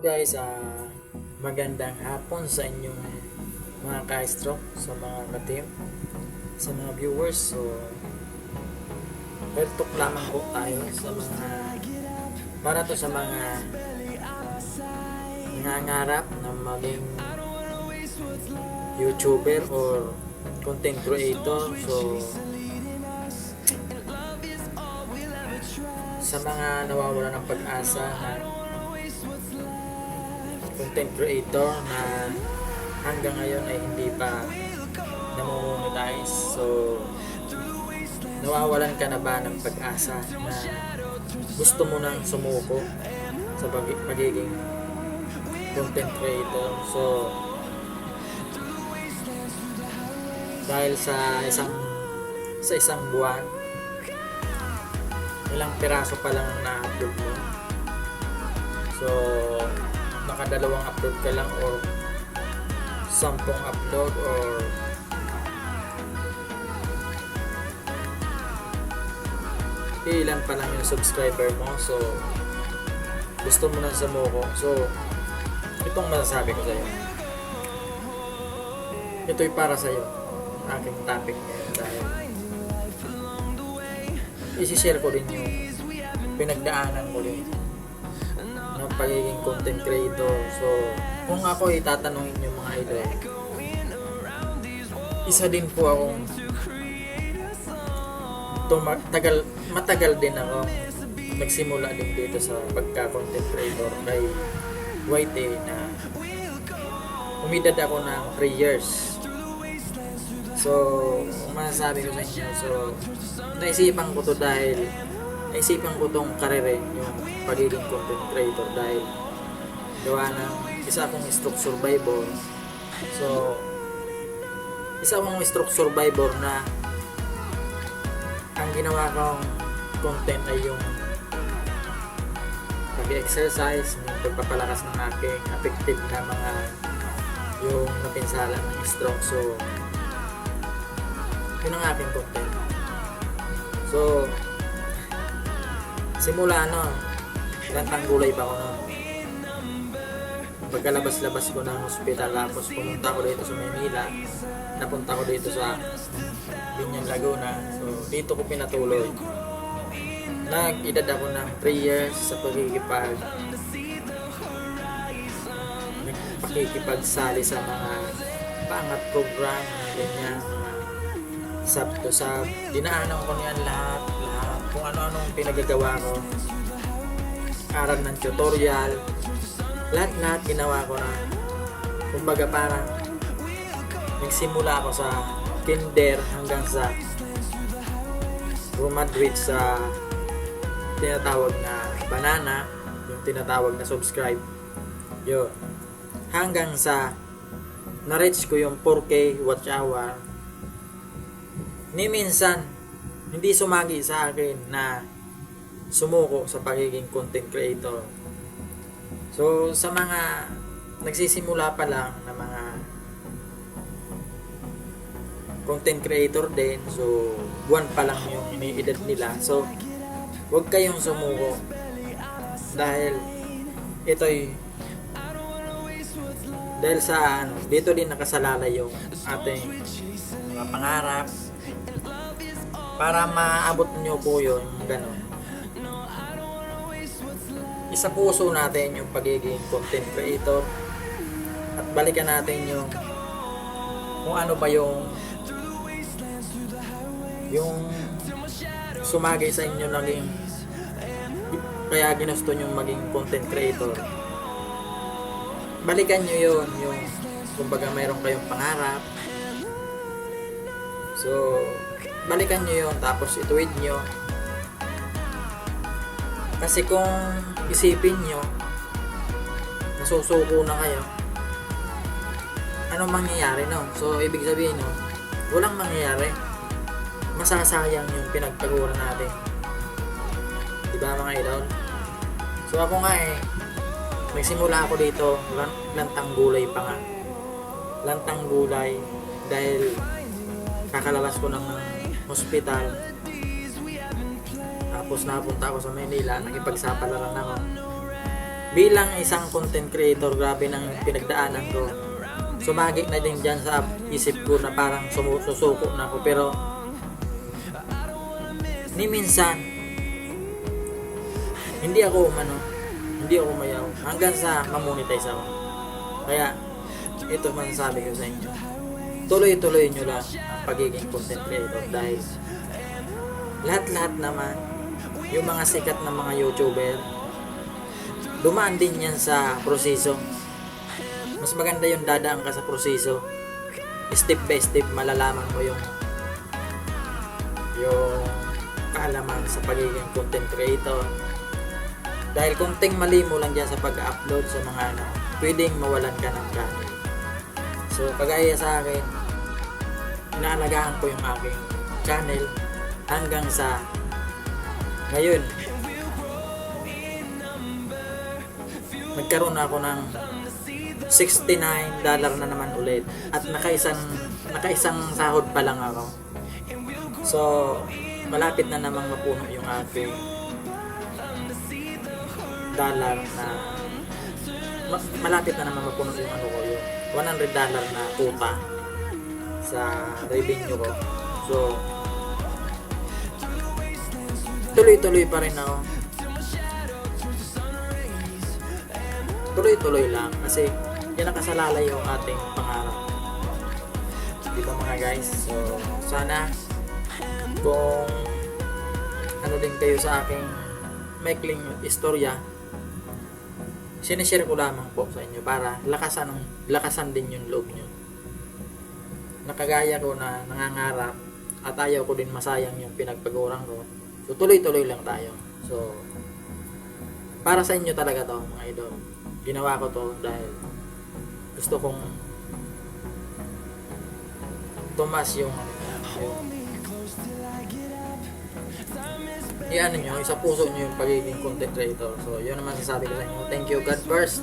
guys, magandang hapon sa inyong mga ka-stroke, sa mga ka-team, sa mga viewers. So, well talk lamang po tayo sa mga, para to sa mga nangangarap na maging YouTuber or content creator. So, sa mga nawawala ng pag-asa na content creator na hanggang ngayon ay hindi pa namomonetize. So, nawawalan ka na ba ng pag-asa na gusto mo nang sumuko sa pagiging content creator? So, dahil sa isang buwan, ilang piraso pa lang ang na-upload mo. So, nakadalawang upload ka lang or 10 upload or ilan pa lang yung subscriber mo. So, gusto mo nang sumuko. So, itong masasabi ko sa'yo. Ito'y para sa'yo. Aking topic ngayon dahil isi-share ko din yung pinagdaanan ko din ng pagiging content creator. So, kung ako itatanungin yung mga idol, isa din po akong matagal din ako nagsimula din dito sa pagka-content creator kay YT na umidad ako ng 3 years. So, masasabi ko sa inyo, so, naisipan ko to dahil naisipan ko tong karirin yung pagiging content creator dahil gawa ng isa akong stroke survivor. So, isa akong stroke survivor na ang ginawa kong content ay yung pag-exercise, yung pagpapalakas ng aking effective na mga yung napinsala ng stroke. So, yun ang aking content. So, simula lantang gulay pa ako noon. Pagkalabas-labas ko ng hospital, tapos pumunta ko dito sa Manila, napunta ko dito sa Biñan, Laguna. So, dito ko pinatuloy. Nag-edad ako ng 3 years sa pakikipagsali sa mga pangat program, ganyan, sabto sa dinaanan ko niyan lahat kung ano-anong pinagagawa ko, aral ng tutorial, lahat ginawa ko na. Kumbaga parang nagsimula ako sa kinder hanggang sa graduate sa tinatawag na banana, yung tinatawag na subscribe yun, hanggang sa na-reach ko yung 4K watch hour. Ni minsan hindi sumagi sa akin na sumuko sa pagiging content creator. So, sa mga nagsisimula pa lang na mga content creator din, so buwan pa lang yung iniedad nila, so huwag kayong sumuko dahil dahil sa dito din nakasalalay yung ating mga pangarap para maabot nyo po yun, gano'n. Isa puso natin yung pagiging content creator at balikan natin yung kung ano ba yung sumagay sa inyo naging kaya ginusto nyo maging content creator. Balikan nyo yun, yung kumbaga mayroon kayong pangarap. So, balikan nyo yun, tapos ituwid nyo. Kasi kung isipin nyo, nasusuko na kayo, anong mangyayari no? So, ibig sabihin no, walang mangyayari. Masasayang yung pinagpaguran natin. Diba mga idol? So, ako nga nagsimula ako dito, lantang gulay pa nga. Lantang gulay dahil kakalabas ko ng hospital. Tapos napunta ako sa Manila, nakipagsapalaran ako. bilang isang content creator, grabe ng pinagdaanan ko. Sumagi na din dyan sa isip ko na parang susuko na ako, pero ni minsan hindi ako mayaw hanggang sa mamonetize ako. Kaya ito masasabi ko sa inyo, tuloy-tuloy nyo lang ang pagiging content creator, dahil lahat-lahat naman yung mga sikat na mga YouTuber dumaan din yan sa proseso. Mas maganda yung dadaan ka sa proseso, step by step malalaman mo yung kaalaman sa pagiging content creator. Dahil kung mali mo lang dyan sa pag-upload sa mga pwedeng mawalan ka ng channel. So kagaya sa akin, inaalagaan ko yung aking channel hanggang sa ngayon. Nagkaroon ako ng $69 na naman ulit, at nakaisang sahod pa lang ako. So malapit na namang mapuno yung aking dollar na malapit na naman mapuno yung yung $100 na quota sa revenue ko. So tuloy-tuloy pa rin ako. Tuloy-tuloy lang kasi yan nakasalalay yung ating pangarap. Di ba mga guys? So sana kung ano din kayo sa aking maikling istorya, sinishare ko lamang po sa inyo para lakasan din yung loob nyo. Nakagaya ko na nangangarap at ayaw ko din masayang yung pinagpagurang ko. So tuloy-tuloy lang tayo. So para sa inyo talaga to mga idol. Ginawa ko to dahil gusto kong tumas yung i-ano nyo, isa puso nyo yung pagiging content creator. So yun naman sasabi ko sa inyo. Thank you God first.